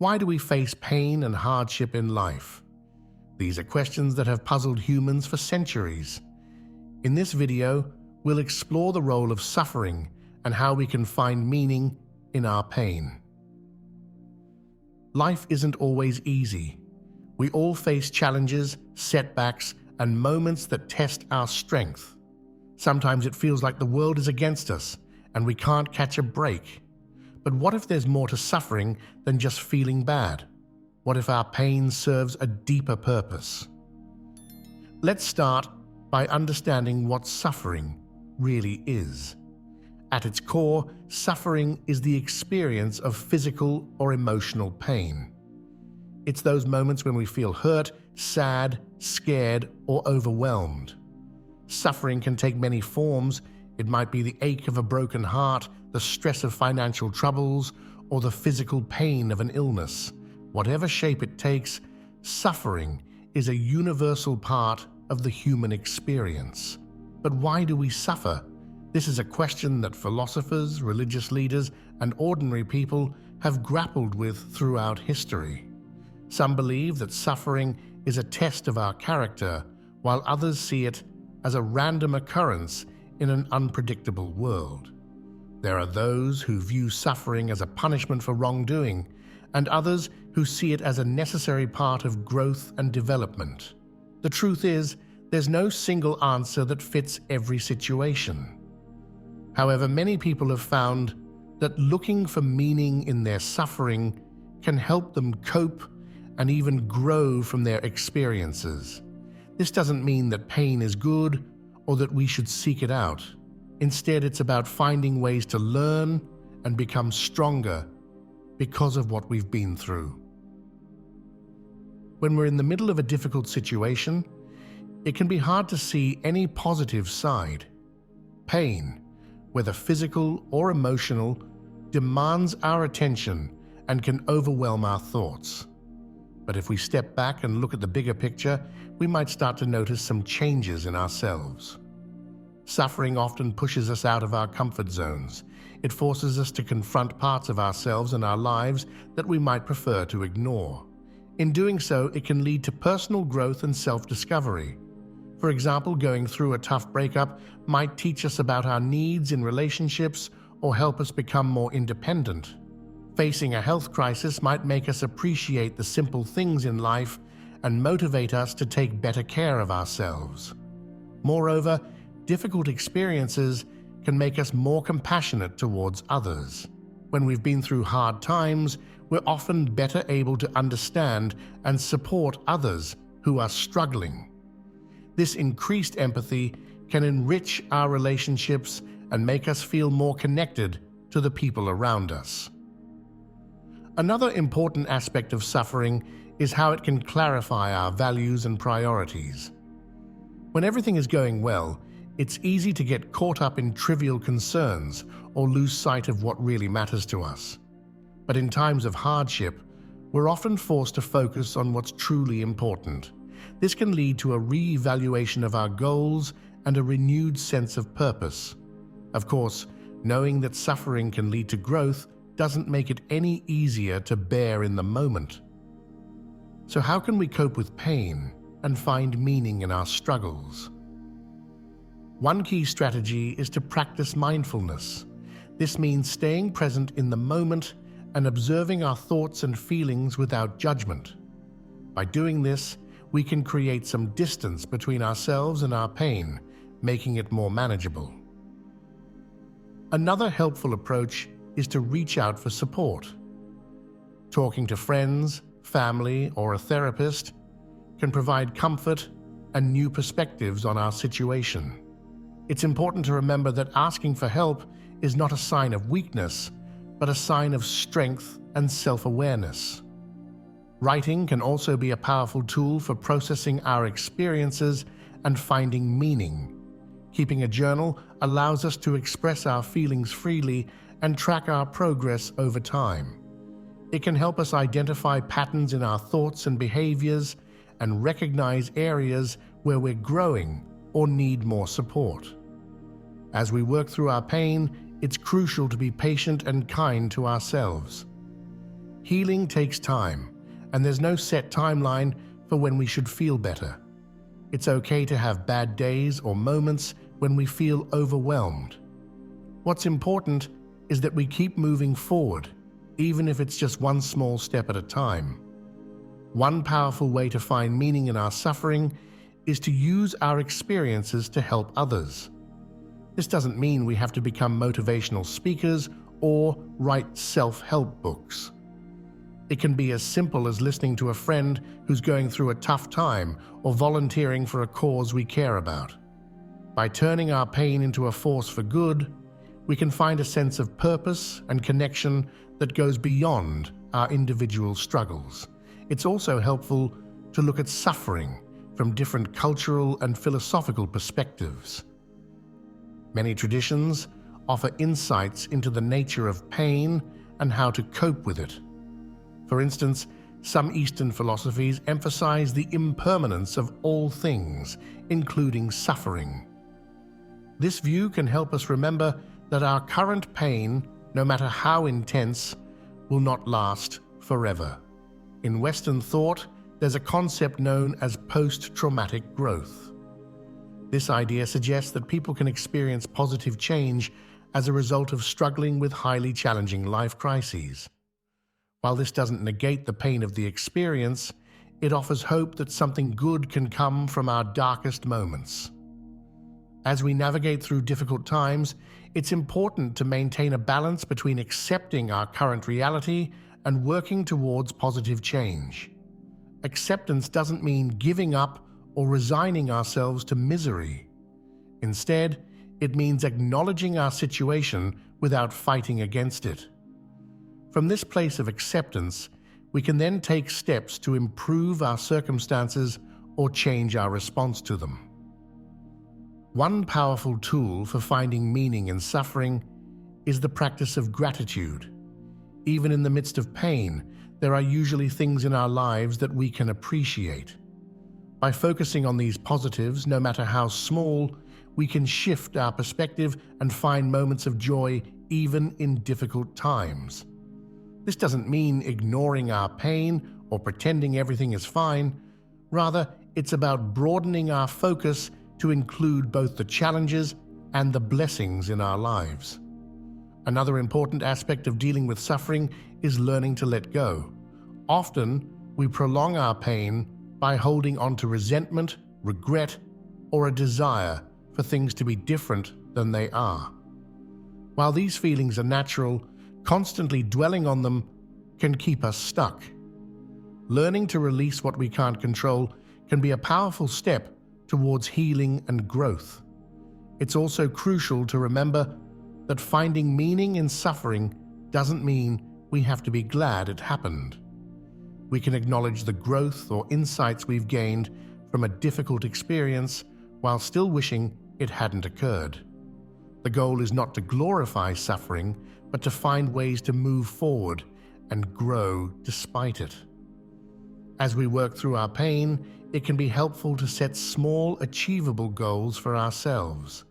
Why do we face pain and hardship in life? These are questions that have puzzled humans for centuries. In this video, we'll explore the role of suffering and how we can find meaning in our pain. Life isn't always easy. We all face challenges, setbacks, and moments that test our strength. Sometimes it feels like the world is against us and we can't catch a break. But what if there's more to suffering than just feeling bad? What if our pain serves a deeper purpose? Let's start by understanding what suffering really is. At its core, suffering is the experience of physical or emotional pain. It's those moments when we feel hurt, sad, scared, or overwhelmed. Suffering can take many forms. It might be the ache of a broken heart, the stress of financial troubles, or the physical pain of an illness. Whatever shape it takes, suffering is a universal part of the human experience. But why do we suffer? This is a question that philosophers, religious leaders, and ordinary people have grappled with throughout history. Some believe that suffering is a test of our character, while others see it as a random occurrence in an unpredictable world. There are those who view suffering as a punishment for wrongdoing, and others who see it as a necessary part of growth and development. The truth is, there's no single answer that fits every situation. However, many people have found that looking for meaning in their suffering can help them cope and even grow from their experiences. This doesn't mean that pain is good or that we should seek it out. Instead, it's about finding ways to learn and become stronger because of what we've been through. When we're in the middle of a difficult situation, it can be hard to see any positive side. Pain, whether physical or emotional, demands our attention and can overwhelm our thoughts. But if we step back and look at the bigger picture, we might start to notice some changes in ourselves. Suffering often pushes us out of our comfort zones. It forces us to confront parts of ourselves and our lives that we might prefer to ignore. In doing so, it can lead to personal growth and self-discovery. For example, going through a tough breakup might teach us about our needs in relationships or help us become more independent. Facing a health crisis might make us appreciate the simple things in life and motivate us to take better care of ourselves. Moreover, difficult experiences can make us more compassionate towards others. When we've been through hard times, we're often better able to understand and support others who are struggling. This increased empathy can enrich our relationships and make us feel more connected to the people around us. Another important aspect of suffering is how it can clarify our values and priorities. When everything is going well, it's easy to get caught up in trivial concerns or lose sight of what really matters to us. But in times of hardship, we're often forced to focus on what's truly important. This can lead to a re-evaluation of our goals and a renewed sense of purpose. Of course, knowing that suffering can lead to growth doesn't make it any easier to bear in the moment. So how can we cope with pain and find meaning in our struggles? One key strategy is to practice mindfulness. This means staying present in the moment and observing our thoughts and feelings without judgment. By doing this, we can create some distance between ourselves and our pain, making it more manageable. Another helpful approach is to reach out for support. Talking to friends, family, or a therapist can provide comfort and new perspectives on our situation. It's important to remember that asking for help is not a sign of weakness, but a sign of strength and self-awareness. Writing can also be a powerful tool for processing our experiences and finding meaning. Keeping a journal allows us to express our feelings freely and track our progress over time. It can help us identify patterns in our thoughts and behaviors and recognize areas where we're growing or need more support. As we work through our pain, it's crucial to be patient and kind to ourselves. Healing takes time, and there's no set timeline for when we should feel better. It's okay to have bad days or moments when we feel overwhelmed. What's important is that we keep moving forward, even if it's just one small step at a time. One powerful way to find meaning in our suffering is to use our experiences to help others. This doesn't mean we have to become motivational speakers or write self-help books. It can be as simple as listening to a friend who's going through a tough time or volunteering for a cause we care about. By turning our pain into a force for good, we can find a sense of purpose and connection that goes beyond our individual struggles. It's also helpful to look at suffering from different cultural and philosophical perspectives. Many traditions offer insights into the nature of pain and how to cope with it. For instance, some Eastern philosophies emphasize the impermanence of all things, including suffering. This view can help us remember that our current pain, no matter how intense, will not last forever. In Western thought, there's a concept known as post-traumatic growth. This idea suggests that people can experience positive change as a result of struggling with highly challenging life crises. While this doesn't negate the pain of the experience, it offers hope that something good can come from our darkest moments. As we navigate through difficult times, it's important to maintain a balance between accepting our current reality and working towards positive change. Acceptance doesn't mean giving up or resigning ourselves to misery. Instead, it means acknowledging our situation without fighting against it. From this place of acceptance, we can then take steps to improve our circumstances or change our response to them. One powerful tool for finding meaning in suffering is the practice of gratitude. Even in the midst of pain, there are usually things in our lives that we can appreciate. By focusing on these positives, no matter how small, we can shift our perspective and find moments of joy even in difficult times. This doesn't mean ignoring our pain or pretending everything is fine. Rather, it's about broadening our focus to include both the challenges and the blessings in our lives. Another important aspect of dealing with suffering is learning to let go. Often, we prolong our pain by holding on to resentment, regret, or a desire for things to be different than they are. While these feelings are natural, constantly dwelling on them can keep us stuck. Learning to release what we can't control can be a powerful step towards healing and growth. It's also crucial to remember that finding meaning in suffering doesn't mean we have to be glad it happened. We can acknowledge the growth or insights we've gained from a difficult experience while still wishing it hadn't occurred. The goal is not to glorify suffering, but to find ways to move forward and grow despite it. As we work through our pain, it can be helpful to set small, achievable goals for ourselves.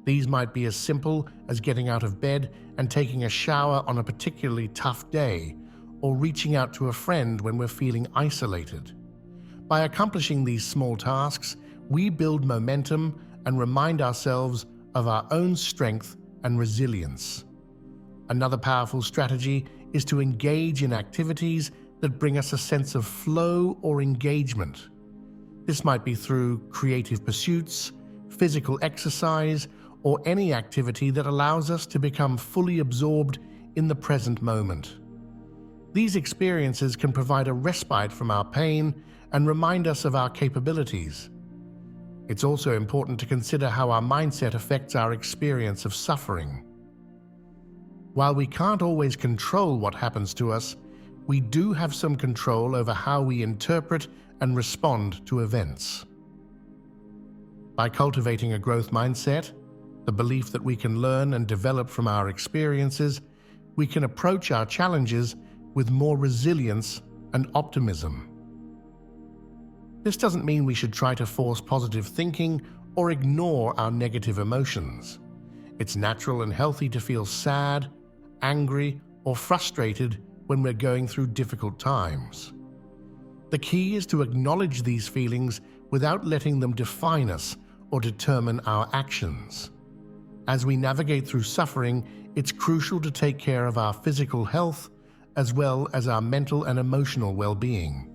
These might be as simple as getting out of bed and taking a shower on a particularly tough day, or reaching out to a friend when we're feeling isolated. By accomplishing these small tasks, we build momentum and remind ourselves of our own strength and resilience. Another powerful strategy is to engage in activities that bring us a sense of flow or engagement. This might be through creative pursuits, physical exercise, or any activity that allows us to become fully absorbed in the present moment. These experiences can provide a respite from our pain and remind us of our capabilities. It's also important to consider how our mindset affects our experience of suffering. While we can't always control what happens to us, we do have some control over how we interpret and respond to events. By cultivating a growth mindset, the belief that we can learn and develop from our experiences, we can approach our challenges with more resilience and optimism. This doesn't mean we should try to force positive thinking or ignore our negative emotions. It's natural and healthy to feel sad, angry, or frustrated when we're going through difficult times. The key is to acknowledge these feelings without letting them define us or determine our actions. As we navigate through suffering, it's crucial to take care of our physical health as well as our mental and emotional well-being.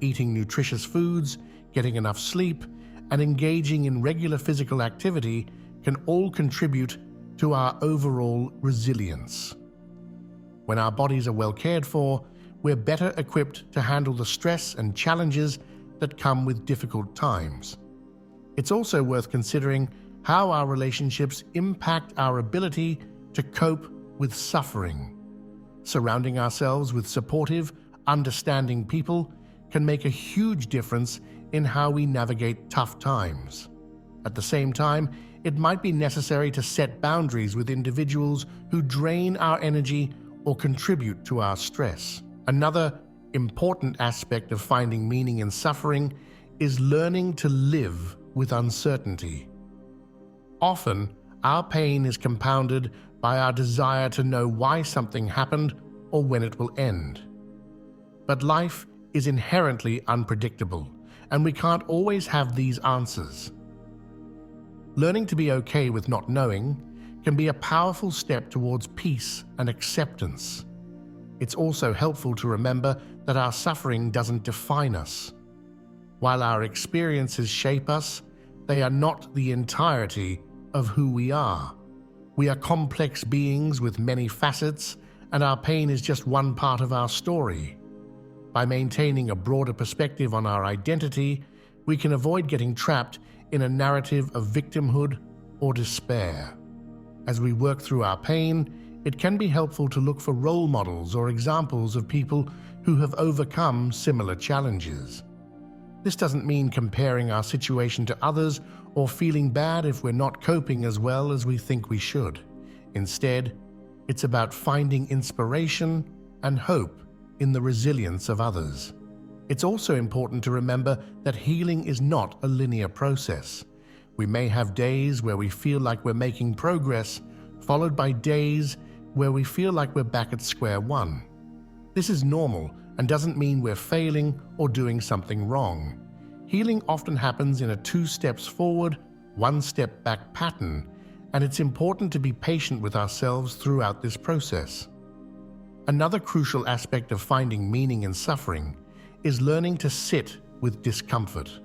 Eating nutritious foods, getting enough sleep, and engaging in regular physical activity can all contribute to our overall resilience. When our bodies are well cared for, we're better equipped to handle the stress and challenges that come with difficult times. It's also worth considering how our relationships impact our ability to cope with suffering. Surrounding ourselves with supportive, understanding people can make a huge difference in how we navigate tough times. At the same time, it might be necessary to set boundaries with individuals who drain our energy or contribute to our stress. Another important aspect of finding meaning in suffering is learning to live with uncertainty. Often, our pain is compounded by our desire to know why something happened or when it will end. But life is inherently unpredictable, and we can't always have these answers. Learning to be okay with not knowing can be a powerful step towards peace and acceptance. It's also helpful to remember that our suffering doesn't define us. While our experiences shape us, they are not the entirety of who we are. We are complex beings with many facets, and our pain is just one part of our story. By maintaining a broader perspective on our identity, we can avoid getting trapped in a narrative of victimhood or despair. As we work through our pain, it can be helpful to look for role models or examples of people who have overcome similar challenges. This doesn't mean comparing our situation to others or feeling bad if we're not coping as well as we think we should. Instead, it's about finding inspiration and hope in the resilience of others. It's also important to remember that healing is not a linear process. We may have days where we feel like we're making progress, followed by days where we feel like we're back at square one. This is normal and doesn't mean we're failing or doing something wrong. Healing often happens in a 2 steps forward, 1 step back pattern, and it's important to be patient with ourselves throughout this process. Another crucial aspect of finding meaning in suffering is learning to sit with discomfort.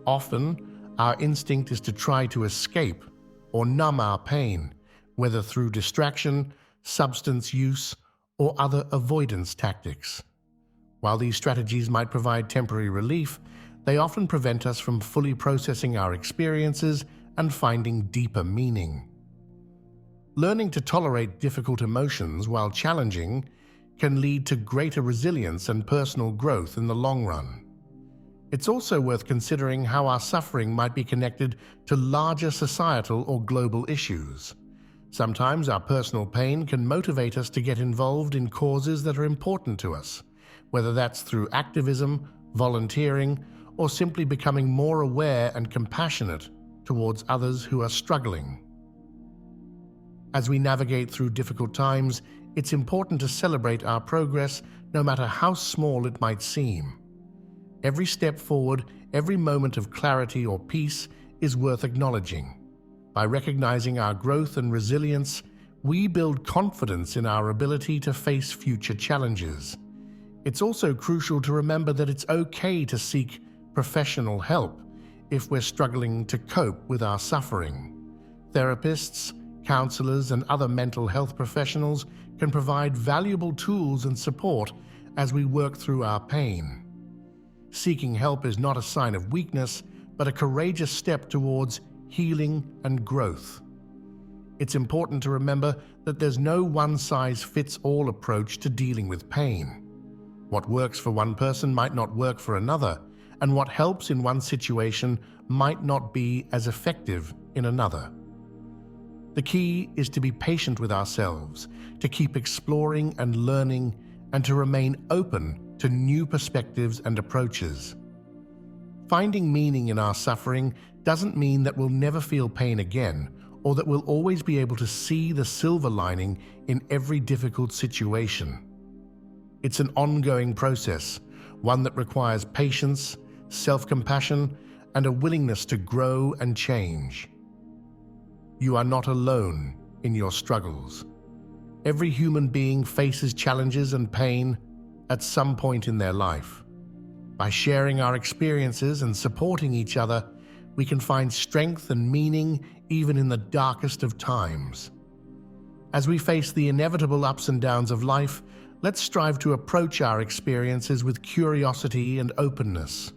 Often, our instinct is to try to escape or numb our pain, whether through distraction, substance use, or other avoidance tactics. While these strategies might provide temporary relief, they often prevent us from fully processing our experiences and finding deeper meaning. Learning to tolerate difficult emotions while challenging can lead to greater resilience and personal growth in the long run. It's also worth considering how our suffering might be connected to larger societal or global issues. Sometimes our personal pain can motivate us to get involved in causes that are important to us, whether that's through activism, volunteering, or simply becoming more aware and compassionate towards others who are struggling. As we navigate through difficult times, it's important to celebrate our progress, no matter how small it might seem. Every step forward, every moment of clarity or peace is worth acknowledging. By recognizing our growth and resilience, we build confidence in our ability to face future challenges. It's also crucial to remember that it's okay to seek professional help if we're struggling to cope with our suffering. Therapists, counselors, and other mental health professionals can provide valuable tools and support as we work through our pain. Seeking help is not a sign of weakness, but a courageous step towards healing and growth. It's important to remember that there's no one-size-fits-all approach to dealing with pain. What works for one person might not work for another, and what helps in one situation might not be as effective in another. The key is to be patient with ourselves, to keep exploring and learning, and to remain open to new perspectives and approaches. Finding meaning in our suffering doesn't mean that we'll never feel pain again, or that we'll always be able to see the silver lining in every difficult situation. It's an ongoing process, one that requires patience, self-compassion, and a willingness to grow and change. You are not alone in your struggles. Every human being faces challenges and pain at some point in their life. By sharing our experiences and supporting each other, we can find strength and meaning even in the darkest of times. As we face the inevitable ups and downs of life, let's strive to approach our experiences with curiosity and openness.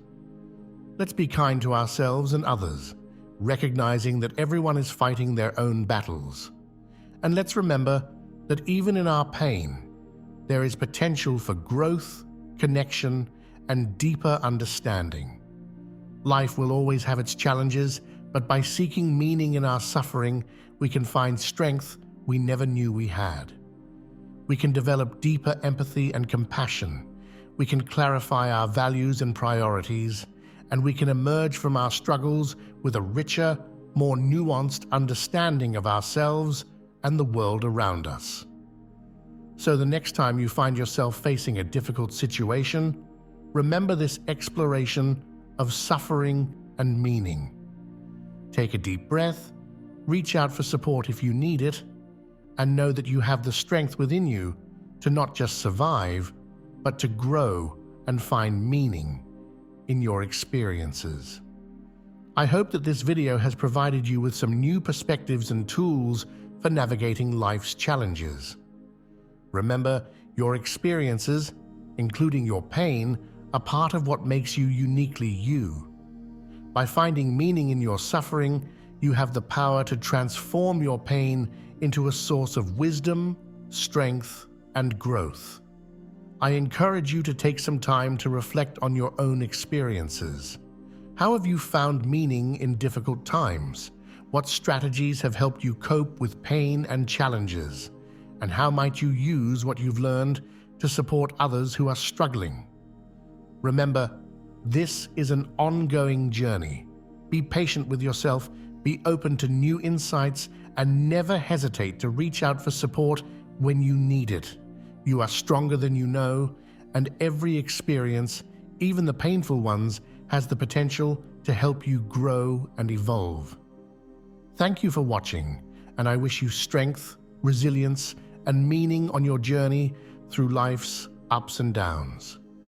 Let's be kind to ourselves and others, recognizing that everyone is fighting their own battles. And let's remember that even in our pain, there is potential for growth, connection, and deeper understanding. Life will always have its challenges, but by seeking meaning in our suffering, we can find strength we never knew we had. We can develop deeper empathy and compassion. We can clarify our values and priorities, and we can emerge from our struggles with a richer, more nuanced understanding of ourselves and the world around us. So the next time you find yourself facing a difficult situation, remember this exploration of suffering and meaning. Take a deep breath, reach out for support if you need it, and know that you have the strength within you to not just survive, but to grow and find meaning in your experiences. I hope that this video has provided you with some new perspectives and tools for navigating life's challenges. Remember, your experiences, including your pain, are part of what makes you uniquely you. By finding meaning in your suffering, you have the power to transform your pain into a source of wisdom, strength, and growth. I encourage you to take some time to reflect on your own experiences. How have you found meaning in difficult times? What strategies have helped you cope with pain and challenges? And how might you use what you've learned to support others who are struggling? Remember, this is an ongoing journey. Be patient with yourself, be open to new insights, and never hesitate to reach out for support when you need it. You are stronger than you know, and every experience, even the painful ones, has the potential to help you grow and evolve. Thank you for watching, and I wish you strength, resilience, and meaning on your journey through life's ups and downs.